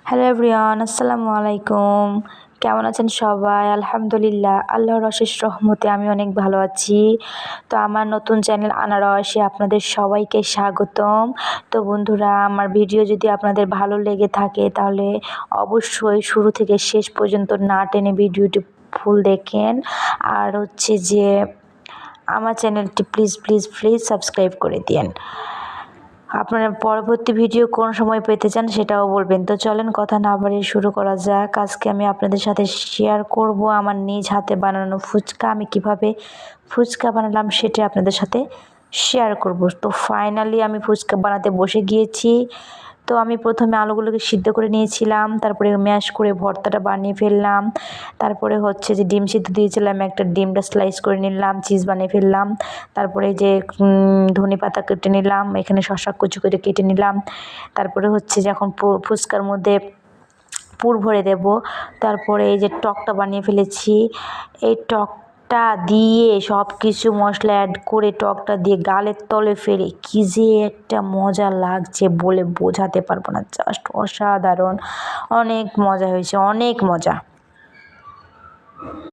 Hello everyone, আসসালামু আলাইকুম। কেমন আছেন সবাই? আলহামদুলিল্লাহ, আল্লাহর অশেষ রহমতে আমি অনেক ভালো আছি। তো আমার নতুন চ্যানেল আনারসে আপনাদের সবাইকে স্বাগতম। তো বন্ধুরা, আমার ভিডিও যদি আপনাদের ভালো লেগে থাকে তাহলে অবশ্যই শুরু থেকে শেষ পর্যন্ত না টেনে ভিডিওটি ফুল দেখেন। আর হচ্ছে যে আমার চ্যানেলটি প্লিজ প্লিজ প্লিজ সাবস্ক্রাইব করে দিন। আপনারা পরবর্তী ভিডিও কোন সময় পেতে চান সেটাও বলবেন। তো চলেন কথা না বাড়িয়ে শুরু করা যাক। আজকে আমি আপনাদের সাথে শেয়ার করব আমার নিজ হাতে বানানো ফুচকা। আমি কিভাবে ফুচকা বানালাম সেটা আপনাদের সাথে শেয়ার করব। তো ফাইনালি আমি ফুচকা বানাতে বসে গিয়েছি। তো আমি প্রথমে আলুগুলোকে সিদ্ধ করে নিয়েছিলাম, তারপরে ম্যাশ করে ভর্তাটা বানিয়ে ফেললাম। তারপরে হচ্ছে যে ডিম সিদ্ধ দিয়েছিলাম, একটা ডিমটা স্লাইস করে নিলাম, চিজ বানিয়ে ফেললাম। তারপরে যে ধনেপাতা কেটে নিলাম, এখানে শসা কুচি করে কেটে নিলাম। তারপরে হচ্ছে যখন ফুচকার মধ্যে পুর ভরে দেব, তারপরে এই যে টকটা বানিয়ে ফেলেছি, এই টকটা দিয়ে সব কিছু মশলা অ্যাড করে টকটা দিয়ে গালের তলে ফেলে কী যে একটা মজা লাগছে বলে বোঝাতে পারবো না। জাস্ট অসাধারণ, অনেক মজা হয়েছে, অনেক মজা।